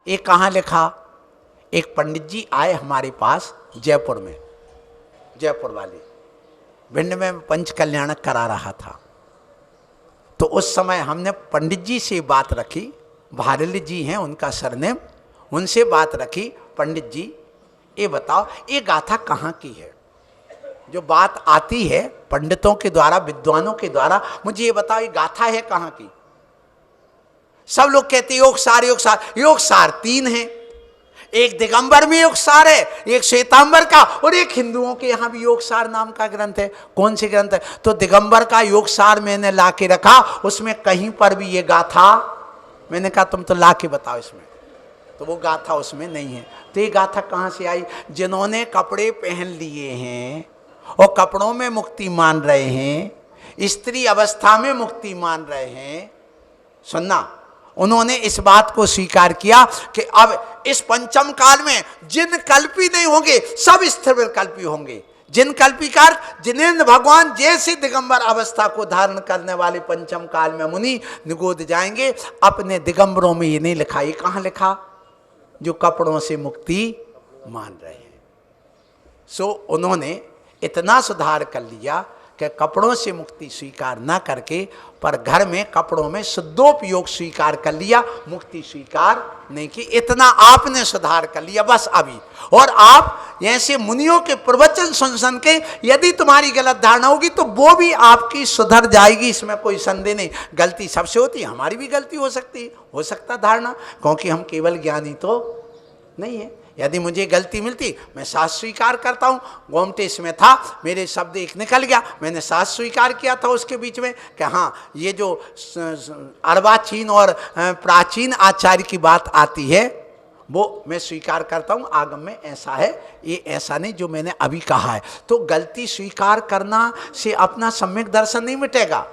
ये कहाँ लिखा? एक पंडित जी आए हमारे पास जयपुर में, जयपुर वाले भिंड में पंच कल्याणक करा रहा था। तो उस समय हमने पंडित जी से बात रखी, भारल जी हैं उनका सरनेम, उनसे बात रखी, पंडित जी ये बताओ ये गाथा कहाँ की है? जो बात आती है पंडितों के द्वारा, विद्वानों के द्वारा, मुझे ये बताओ ये गाथा है कहाँ की? सब लोग कहते योग सार, योग सार। योग सार 3 है, एक दिगंबर में योग सार है, एक श्वेतांबर का, और एक हिंदुओं के यहाँ भी योग सार नाम का ग्रंथ है। कौन से ग्रंथ है? तो दिगंबर का योग सार मैंने ला के रखा, उसमें कहीं पर भी ये गाथा, मैंने कहा तुम तो ला के बताओ इसमें, तो वो गाथा उसमें नहीं है। तो ये गाथा कहाँ से आई? जिन्होंने कपड़े पहन लिए हैं और कपड़ों में मुक्ति मान रहे हैं, स्त्री अवस्था में मुक्ति मान रहे हैं, सुनना, उन्होंने इस बात को स्वीकार किया कि अब इस पंचम काल में जिन कल्पी नहीं होंगे सब स्थिर कल्पी होंगे। जिन कल्पिकार, जिनेन्द्र भगवान जैसे दिगंबर अवस्था को धारण करने वाले पंचम काल में मुनि निगोद जाएंगे। अपने दिगंबरों में ये नहीं लिखा, ये कहाँ लिखा? जो कपड़ों से मुक्ति मान रहे हैं। सो उन्होंने इतना सुधार कर लिया कि कपड़ों से मुक्ति स्वीकार ना करके पर घर में कपड़ों में शुद्धोपयोग स्वीकार कर लिया, मुक्ति स्वीकार नहीं की। इतना आपने सुधार कर लिया बस अभी। और आप ऐसे मुनियों के प्रवचन सुन के यदि तुम्हारी गलत धारणा होगी तो वो भी आपकी सुधर जाएगी, इसमें कोई संदेह नहीं। गलती सबसे होती है, हमारी भी गलती हो सकती है, हो सकता धारणा, क्योंकि हम केवल ज्ञानी तो नहीं है। यदि मुझे गलती मिलती मैं साथ स्वीकार करता हूँ। गोमटेश में था, मेरे शब्द एक निकल गया, मैंने साथ स्वीकार किया था उसके बीच में कि हाँ ये जो अर्वाचीन और प्राचीन आचार्य की बात आती है वो मैं स्वीकार करता हूँ, आगम में ऐसा है, ये ऐसा नहीं जो मैंने अभी कहा है। तो गलती स्वीकार करना से अपना सम्यक दर्शन नहीं मिटेगा,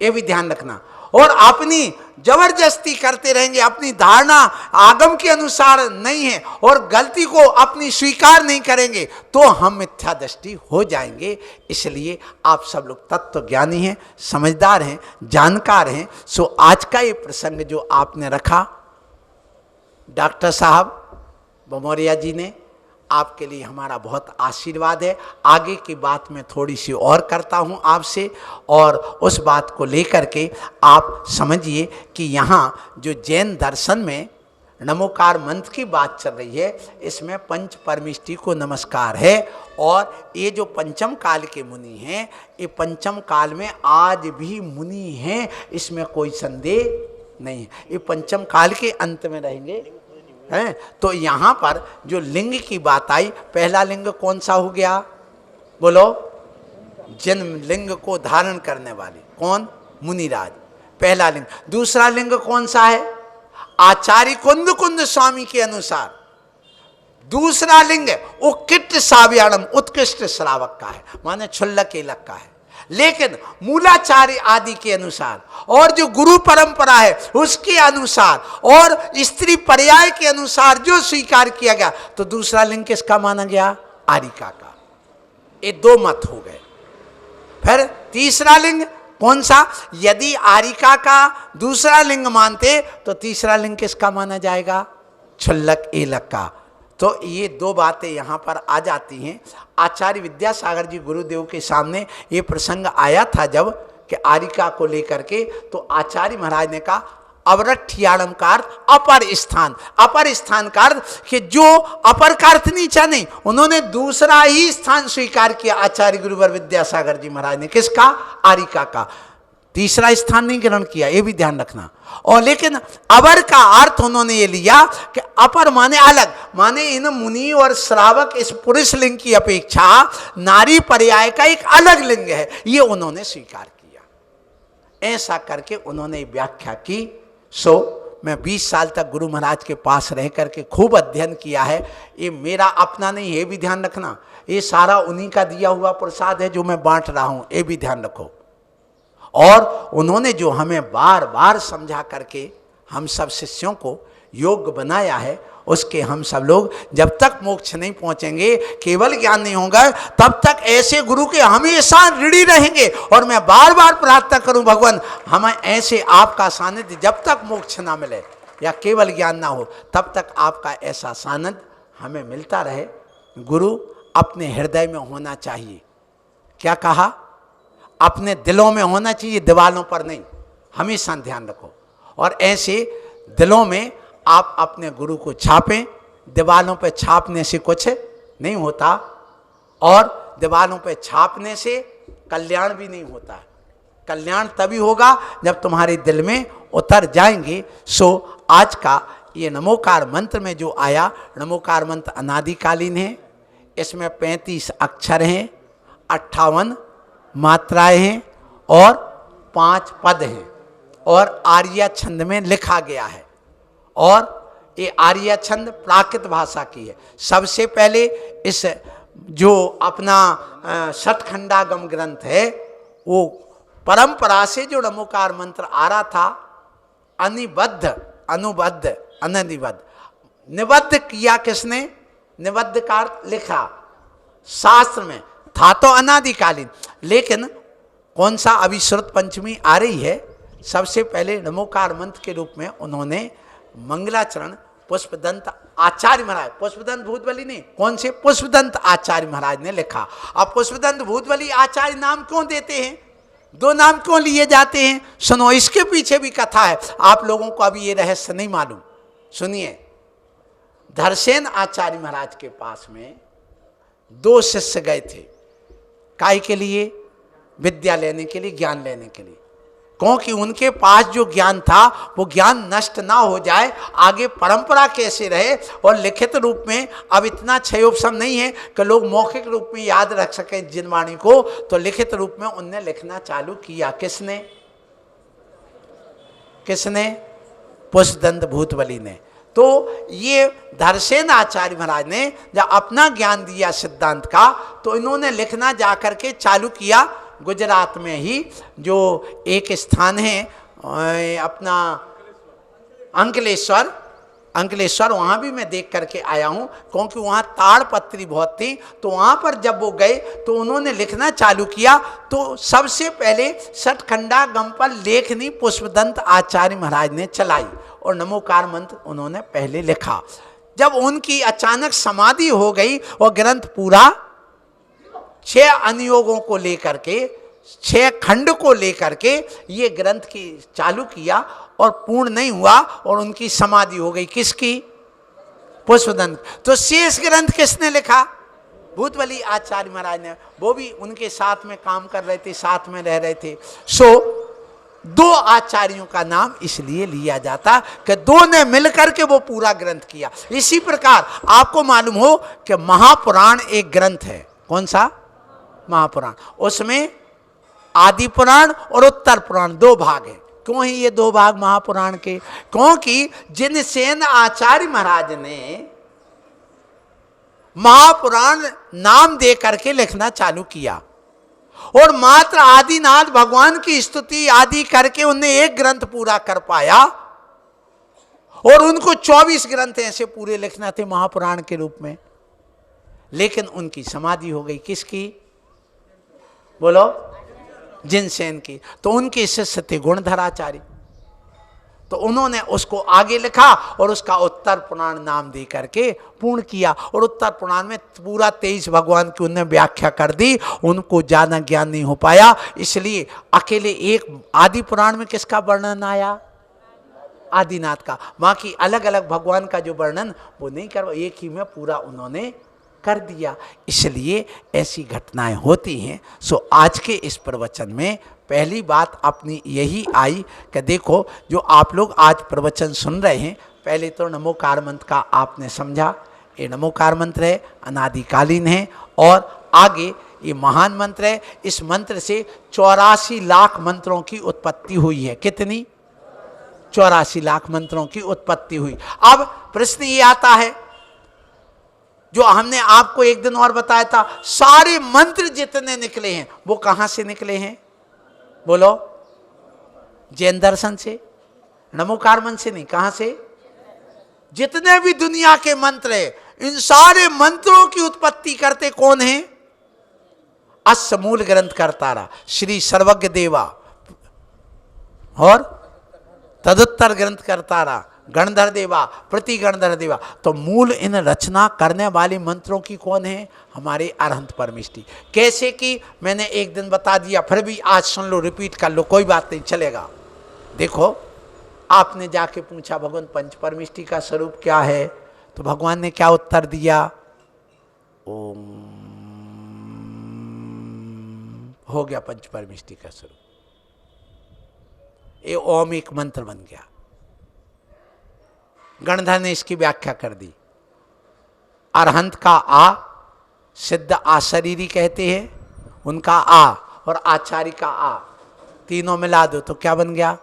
ये भी ध्यान रखना। और अपनी जबरदस्ती करते रहेंगे, अपनी धारणा आगम के अनुसार नहीं है और गलती को अपनी स्वीकार नहीं करेंगे तो हम मिथ्या दृष्टि हो जाएंगे। इसलिए आप सब लोग तत्व ज्ञानी हैं, समझदार हैं, जानकार हैं। सो आज का ये प्रसंग जो आपने रखा, डॉक्टर साहब बमोरिया जी ने, आपके लिए हमारा बहुत आशीर्वाद है। आगे की बात मैं थोड़ी सी और करता हूं आपसे, और उस बात को लेकर के आप समझिए कि यहाँ जो जैन दर्शन में नमोकार मंत्र की बात चल रही है, इसमें पंच परमिष्टि को नमस्कार है। और ये जो पंचम काल के मुनि हैं, ये पंचम काल में आज भी मुनि हैं, इसमें कोई संदेह नहीं है। ये पंचम काल के अंत में रहेंगे हैं। तो यहाँ पर जो लिंग की बात आई, पहला लिंग कौन सा हो गया? बोलो, जन्म लिंग को धारण करने वाले कौन? मुनिराज, पहला लिंग। दूसरा लिंग कौन सा है? आचार्य कुंद कुंद स्वामी के अनुसार दूसरा लिंग उत्कृष्ट साव्याणम, उत्कृष्ट श्रावक का है, माने क्षुल्लक एलक का है। लेकिन मूलाचार्य आदि के अनुसार और जो गुरु परंपरा है उसके अनुसार और स्त्री पर्याय के अनुसार जो स्वीकार किया गया, तो दूसरा लिंग किसका माना गया? आरिका का। ये दो मत हो गए। फिर तीसरा लिंग कौन सा? यदि आरिका का दूसरा लिंग मानते तो तीसरा लिंग किसका माना जाएगा? क्षुल्लक एलक का। तो ये दो बातें यहाँ पर आ जाती हैं। आचार्य विद्यासागर जी गुरुदेव के सामने ये प्रसंग आया था जब कि आरिका को लेकर के, तो आचार्य महाराज ने कहा अवरठियाणम का अर्थ अपर स्थान। अपर स्थान का अर्थ कि जो अपर का अर्थ नीचा नहीं, उन्होंने दूसरा ही स्थान स्वीकार किया। आचार्य गुरुवर विद्यासागर जी महाराज ने किसका? आरिका का। तीसरा स्थान नहीं ग्रहण किया, ये भी ध्यान रखना। और लेकिन अवर का अर्थ उन्होंने ये लिया कि अपर माने अलग, माने इन मुनि और श्रावक इस पुरुष लिंग की अपेक्षा नारी पर्याय का एक अलग लिंग है, ये उन्होंने स्वीकार किया। ऐसा करके उन्होंने व्याख्या की। सो मैं 20 साल तक गुरु महाराज के पास रह करके खूब अध्ययन किया है। ये मेरा अपना नहीं, ये भी ध्यान रखना, ये सारा उन्हीं का दिया हुआ प्रसाद है जो मैं बांट रहा हूँ, ये भी ध्यान रखो। और उन्होंने जो हमें बार बार समझा करके हम सब शिष्यों को योग्य बनाया है, उसके हम सब लोग जब तक मोक्ष नहीं पहुंचेंगे, केवल ज्ञान नहीं होगा, तब तक ऐसे गुरु के हमेशा ऋणी रहेंगे। और मैं बार बार प्रार्थना करूं भगवान हमें ऐसे आपका सानिध्य जब तक मोक्ष ना मिले या केवल ज्ञान ना हो, तब तक आपका ऐसा सानंद हमें मिलता रहे। गुरु अपने हृदय में होना चाहिए। क्या कहा? अपने दिलों में होना चाहिए, दीवालों पर नहीं। हमेशा ध्यान रखो। और ऐसे दिलों में आप अपने गुरु को छापें। दीवालों पर छापने से कुछ नहीं होता, और दीवालों पर छापने से कल्याण भी नहीं होता। कल्याण तभी होगा जब तुम्हारे दिल में उतर जाएंगे। सो आज का ये नमोकार मंत्र में जो आया, नमोकार मंत्र अनादिकालीन है। इसमें 35 अक्षर हैं, 58 मात्राएं हैं और 5 पद हैं, और आर्य छंद में लिखा गया है। और ये आर्य छंद प्राकृत भाषा की है। सबसे पहले इस जो अपना षटखंडागम ग्रंथ है, वो परंपरा से जो नमोकार मंत्र आ रहा था, अनिबद्ध, अनुबद्ध, अननिबद्ध। निबद्ध किया किसने? निबद्ध का अर्थ लिखा शास्त्र में था तो अनादिकालीन, लेकिन कौन सा अभी श्रुत पंचमी आ रही है, सबसे पहले नमोकार मंत्र के रूप में उन्होंने मंगलाचरण पुष्पदंत आचार्य महाराज, पुष्पदंत भूतबली ने, कौन से? पुष्पदंत आचार्य महाराज ने लिखा। अब पुष्पदंत भूतबली आचार्य नाम क्यों देते हैं? 2 नाम क्यों लिए जाते हैं? सुनो, इसके पीछे भी कथा है। आप लोगों को अभी ये रहस्य नहीं मालूम। सुनिए, धरसेन आचार्य महाराज के पास में 2 शिष्य गए थे। काय के लिए? विद्या लेने के लिए, ज्ञान लेने के लिए। क्योंकि उनके पास जो ज्ञान था वो ज्ञान नष्ट ना हो जाए, आगे परंपरा कैसे रहे। और लिखित रूप में अब इतना क्षयोपशम नहीं है कि लोग मौखिक रूप में याद रख सके जिनवाणी को, तो लिखित रूप में उनने लिखना चालू किया। किसने? किसने? पुष्पदंत भूतबली ने। तो ये धरसेन आचार्य महाराज ने जब अपना ज्ञान दिया सिद्धांत का, तो इन्होंने लिखना जाकर के चालू किया। गुजरात में ही जो एक स्थान है अपना अंकलेश्वर, अंकलेश्वर, वहाँ भी मैं देख करके आया हूँ, क्योंकि वहाँ ताड़पत्री बहुत थी। तो वहाँ पर जब वो गए तो उन्होंने लिखना चालू किया। तो सबसे पहले षटखंडागम पर लेखनी पुष्पदंत आचार्य महाराज ने चलाई, और नमोकार मंत्र उन्होंने पहले लिखा। जब उनकी अचानक समाधि हो गई और ग्रंथ पूरा 6 अनुयोगों को लेकर के, 6 खंड को लेकर के ये ग्रंथ की चालू किया, और पूर्ण नहीं हुआ और उनकी समाधि हो गई। किसकी? पुष्पदंत। तो शेष ग्रंथ किसने लिखा? भूतबली आचार्य महाराज ने। वो भी उनके साथ में काम कर रहे थे, साथ में रह रहे थे। सो 2 आचार्यों का नाम इसलिए लिया जाता कि 2 ने मिलकर के वो पूरा ग्रंथ किया। इसी प्रकार आपको मालूम हो कि महापुराण एक ग्रंथ है। कौन सा? महापुराण। उसमें आदि पुराण और उत्तर पुराण 2 भाग हैं। क्यों है ये 2 भाग महापुराण के? क्योंकि जिनसेन आचार्य महाराज ने महापुराण नाम दे करके लिखना चालू किया, और मात्र आदिनाथ भगवान की स्तुति आदि करके उनने एक ग्रंथ पूरा कर पाया, और उनको 24 ग्रंथ ऐसे पूरे लिखना थे महापुराण के रूप में। लेकिन उनकी समाधि हो गई। किसकी? बोलो। जिनसेन की। तो उनके शिष्य थे गुणधराचार्य, तो उन्होंने उसको आगे लिखा और उसका उत्तर पुराण नाम दे करके पूर्ण किया। और उत्तर पुराण में पूरा 23 भगवान की उन्होंने व्याख्या कर दी। उनको ज़्यादा ज्ञान नहीं हो पाया, इसलिए अकेले एक आदि पुराण में किसका वर्णन आया? आदिनाथ का। बाकी अलग अलग भगवान का जो वर्णन वो नहीं कर, एक ही में पूरा उन्होंने कर दिया। इसलिए ऐसी घटनाएं होती हैं। सो आज के इस प्रवचन में पहली बात अपनी यही आई कि देखो, जो आप लोग आज प्रवचन सुन रहे हैं, पहले तो नमोकार मंत्र का आपने समझा। ये नमोकार मंत्र है, अनादिकालीन है, और आगे ये महान मंत्र है। इस मंत्र से 84 लाख मंत्रों की उत्पत्ति हुई है। कितनी? 84 लाख मंत्रों की उत्पत्ति हुई। अब प्रश्न ये आता है, जो हमने आपको एक दिन और बताया था, सारे मंत्र जितने निकले हैं वो कहां से निकले हैं? बोलो। जैन दर्शन से, नमोकार मंत्र से नहीं। कहां से? जितने भी दुनिया के मंत्र है, इन सारे मंत्रों की उत्पत्ति करते कौन है? अस्य मूल ग्रंथ करतारा श्री सर्वज्ञ देवा, और तदुत्तर ग्रंथ करतारा गणधर देवा प्रति गणधर देवा। तो मूल इन रचना करने वाले मंत्रों की कौन है? हमारे अरहंत परमेष्टि। कैसे कि मैंने एक दिन बता दिया, फिर भी आज सुन लो, रिपीट कर लो, कोई बात नहीं, चलेगा। देखो, आपने जाके पूछा भगवान पंच परमेष्टि का स्वरूप क्या है, तो भगवान ने क्या उत्तर दिया? ओम। हो गया पंच परमेष्टि का स्वरूप। ये ओम एक मंत्र बन गया। गणधर ने इसकी व्याख्या कर दी। अरहंत का आ सिद्ध आशरीरी कहते हैं, उनका आ, और आचार्य का आ, तीनों मिला दो तो क्या बन गया?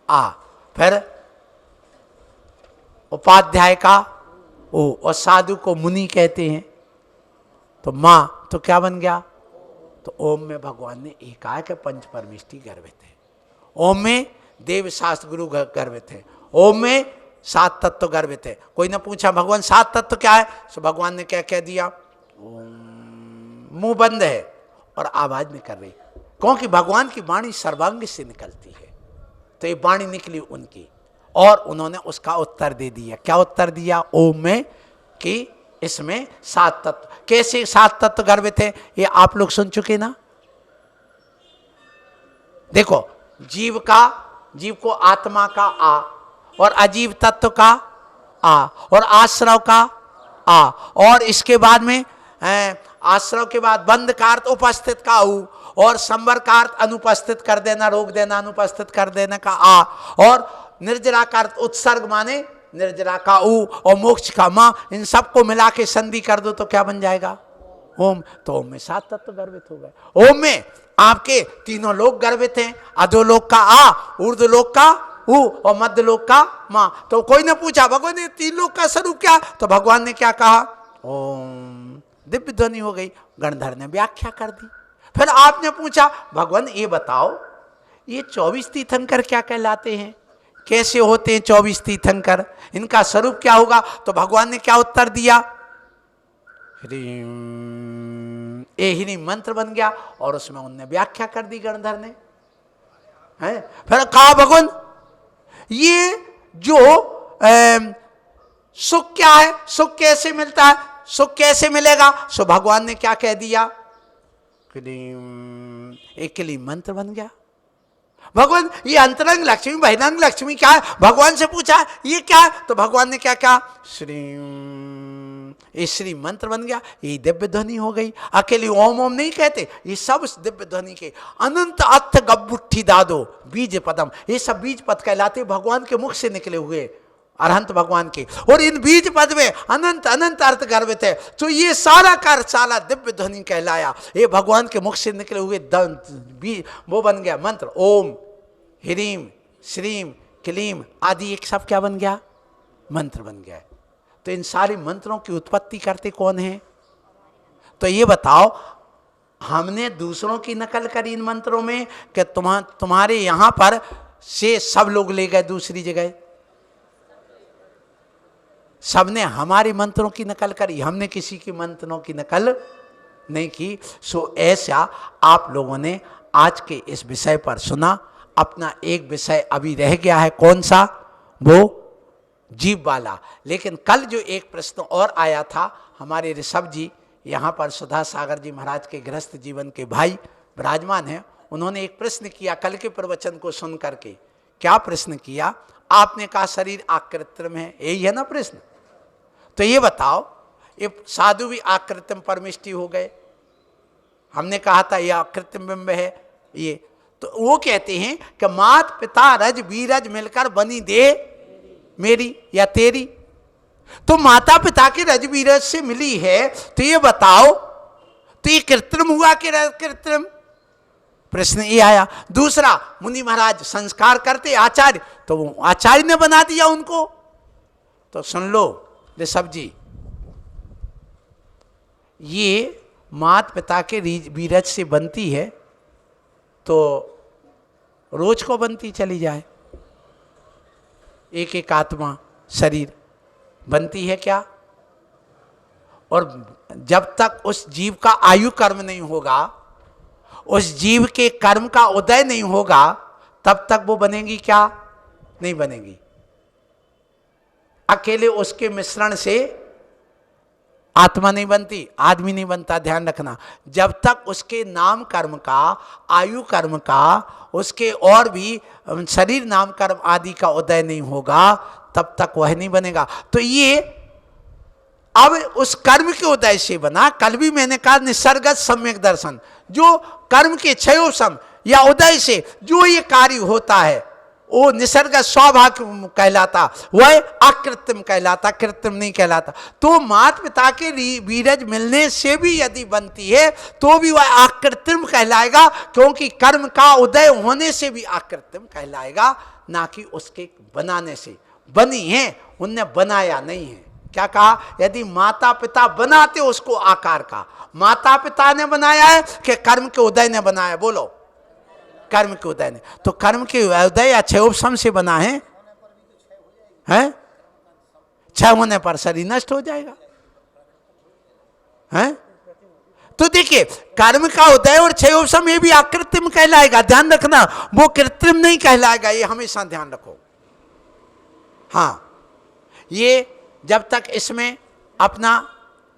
आ। फिर उपाध्याय का ओ, और साधु को मुनि कहते हैं, तो मां, तो क्या बन गया? तो ओम में भगवान ने एक आय के पंच परमेष्टि गर्भित है। ओम में देव शास्त्र गुरु गर्भित है। ओम में 7 तत्व गर्भित है। कोई ने पूछा भगवान 7 तत्व क्या है, तो भगवान ने क्या कह दिया? ओम। मुंह बंद है और आवाज नहीं कर रही, क्योंकि भगवान की वाणी सर्वांग से निकलती है। तो ये वाणी निकली उनकी, और उन्होंने उसका उत्तर दे दिया। क्या उत्तर दिया? ओम में कि इसमें 7 तत्व। कैसे 7 तत्व गर्भित है, ये आप लोग सुन चुके ना। देखो, जीव को आत्मा का आ, और अजीव तत्व का आ, और आश्रव का आ, और इसके बाद में आश्रव के बाद बंध का अर्थ उपस्थित का ऊ, और संवर का अर्थ अनुपस्थित कर देना, रोक देना, अनुपस्थित कर देने का आ, और निर्जरा का अर्थ उत्सर्ग माने निर्जरा का ऊ, और मोक्ष का मां। इन सबको मिला के संधि कर दो तो क्या बन जाएगा? ओम। तो ओम में 7 तत्व गर्भित हो गए। ओम में आपके तीनों लोक गर्भित हैं, अधोलोक का आ, ऊर्ध्वलोक का ऊ, और मध्यलोक का मां। तो कोई ने पूछा भगवान ने 3 लोक का स्वरूप क्या, तो भगवान ने क्या कहा? ओम। दिव्य ध्वनि हो गई। गणधर ने व्याख्या कर दी। फिर आपने पूछा भगवान ये बताओ, ये 24 तीर्थंकर क्या कहलाते हैं, कैसे होते हैं 24 तीर्थंकर, इनका स्वरूप क्या होगा? तो भगवान ने क्या उत्तर दिया? ये ही मंत्र बन गया, और उसमें उनने व्याख्या कर दी गणधर ने। है फिर कहा भगवान ये जो सुख क्या है, सुख कैसे मिलता है, सुख कैसे मिलेगा? सो भगवान ने क्या कह दिया? एक के लिए मंत्र बन गया। भगवान ये अंतरंग लक्ष्मी बहिरंग लक्ष्मी क्या है, भगवान से पूछा ये क्या है, तो भगवान ने क्या कहा? श्री। ये श्री मंत्र बन गया। ये दिव्य ध्वनि हो गई। अकेली ओम ओम नहीं कहते, ये सब दिव्य ध्वनि के अनंत अर्थ गब्बुट्ठी दादो बीज पदम, ये सब बीज पद कहलाते भगवान के मुख से निकले हुए अरहंत भगवान के। और इन बीज पद में अनंत अनंत अर्थ गर्भित है। तो ये सारा का सारा दिव्य ध्वनि कहलाया। ये भगवान के मुख से निकले हुए वो बन गया मंत्र। ओम, ह्रीम, श्रीम, क्लीम आदि एक सब क्या बन गया? मंत्र बन गया। तो इन सारे मंत्रों की उत्पत्ति करते कौन है? तो ये बताओ, हमने दूसरों की नकल करी इन मंत्रों में कि तुम्हारे यहां पर से सब लोग ले गए दूसरी जगह? सबने हमारे मंत्रों की नकल करी, हमने किसी की मंत्रों की नकल नहीं की। सो ऐसा आप लोगों ने आज के इस विषय पर सुना। अपना एक विषय अभी रह गया है, कौन सा? वो जीव वाला। लेकिन कल जो एक प्रश्न और आया था, हमारे ऋषभ जी यहाँ पर सुधा सागर जी महाराज के गृहस्थ जीवन के भाई विराजमान हैं, उन्होंने एक प्रश्न किया कल के प्रवचन को सुन करके। क्या प्रश्न किया? आपने कहा शरीर आकृत्रिम है, यही है ना प्रश्न? तो ये बताओ, ये साधु भी आकृत्रिम परमिष्टि हो गए। हमने कहा था ये आकृत्रिम बिंब है ये। तो वो कहते हैं कि मात पिता रज बीरज मिलकर बनी दे मेरी या तेरी। तो माता पिता के रज बीरज से मिली है, तो ये बताओ, तो ये कृत्रिम हुआ कि कृत्रिम? प्रश्न ये आया। दूसरा, मुनि महाराज संस्कार करते आचार्य, तो वो आचार्य ने बना दिया उनको। तो सुन लो ऋषभ जी, ये माता पिता के बीरज से बनती है तो रोज को बनती चली जाए। एक एक आत्मा शरीर बनती है क्या? और जब तक उस जीव का आयु कर्म नहीं होगा, उस जीव के कर्म का उदय नहीं होगा, तब तक वो बनेगी क्या? नहीं बनेगी। अकेले उसके मिश्रण से आत्मा नहीं बनती, आदमी नहीं बनता। ध्यान रखना, जब तक उसके नाम कर्म का, आयु कर्म का, उसके और भी शरीर नाम कर्म आदि का उदय नहीं होगा, तब तक वह नहीं बनेगा। तो ये अब उस कर्म के उदय से बना। कल भी मैंने कहा निसर्गत सम्यक दर्शन, जो कर्म के क्षयोपशम या उदय से जो ये कार्य होता है वो निसर्ग स्वभाव कहलाता, वह अकृत्रिम कहलाता, कृत्रिम नहीं कहलाता। तो माता पिता के वीरज मिलने से भी यदि बनती है तो भी वह अकृत्रिम कहलाएगा, क्योंकि कर्म का उदय होने से भी अकृत्रिम कहलाएगा, ना कि उसके बनाने से। बनी है, उनने बनाया नहीं है। क्या कहा? यदि माता पिता बनाते उसको आकार का, माता पिता ने बनाया है कि कर्म के उदय ने बनाया? बोलो, कर्म के उदय ने। तो कर्म के उदय या क्षयोपशम से बना है, हैं? क्षय होने पर शरीर नष्ट हो जाएगा, हैं? तो देखिए, कर्म का उदय और क्षयोपशम ये भी अकृत्रिम कहलाएगा। ध्यान रखना, वो कृत्रिम नहीं कहलाएगा, ये हमेशा ध्यान रखो। हाँ, ये जब तक इसमें अपना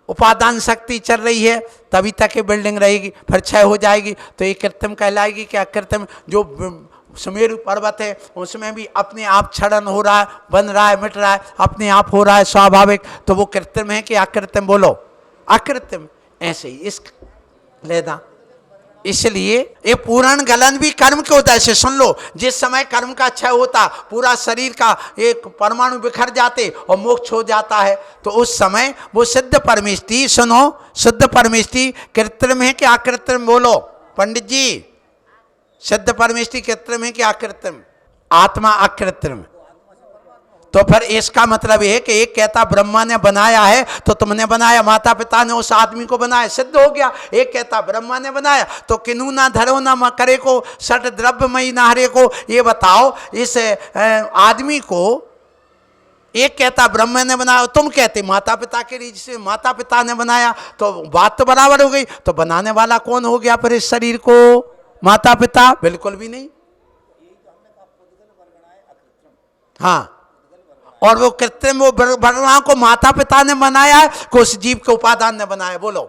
उपादान शक्ति चल रही है तभी तक ये बिल्डिंग रहेगी, फिर क्षय हो जाएगी तो ये कृत्रिम कहलाएगी। क्या कृत्रिम? जो सुमेरु पर्वत है उसमें भी अपने आप क्षरण हो रहा है, बन रहा है, मिट रहा है, अपने आप हो रहा है स्वाभाविक, तो वो कृत्रिम है कि अकृत्रिम? बोलो, अकृत्रिम। ऐसे ही इस लेदा, इसलिए ये पूर्ण गलन भी कर्म के उदय से। सुन लो, जिस समय कर्म का क्षय होता, पूरा शरीर का एक परमाणु बिखर जाते और मोक्ष हो जाता है, तो उस समय वो सिद्ध परमेष्टि, सुनो, शुद्ध परमेष्टि कृत्रिम है कि अकृत्रिम? बोलो पंडित जी, सिद्ध परमेष्टि कृत्रिम है कि अकृत्रिम? आत्मा अकृत्रिम। तो फिर इसका मतलब है कि एक कहता ब्रह्मा ने बनाया है तो तुमने बनाया, माता पिता ने उस आदमी को बनाया, सिद्ध हो गया। एक कहता ब्रह्मा ने बनाया, तो किन्नू ना धरो ना मकरे को, सट द्रव्यमयी ना हरे को। ये बताओ, इस आदमी को एक कहता ब्रह्मा ने बनाया, तुम कहते माता पिता के रीच से माता पिता ने बनाया, तो बात तो बराबर हो गई। तो बनाने वाला कौन हो गया फिर इस शरीर को? माता पिता? बिल्कुल भी नहीं। हाँ, और वो कृत्रिम, वो वर्णा को माता पिता ने बनाया है कि उस जीव के उपादान ने बनाया? बोलो,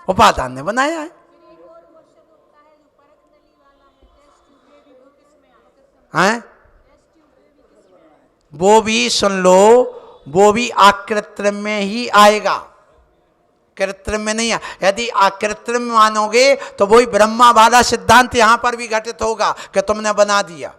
उपादान ने बनाया है। हैं? वो भी सुन लो, वो भी अकृत्रिम में ही आएगा, कृत्रिम में नहीं है। यदि अकृत्रिम मानोगे तो वही ब्रह्मा वाला सिद्धांत यहां पर भी घटित होगा कि तुमने बना दिया।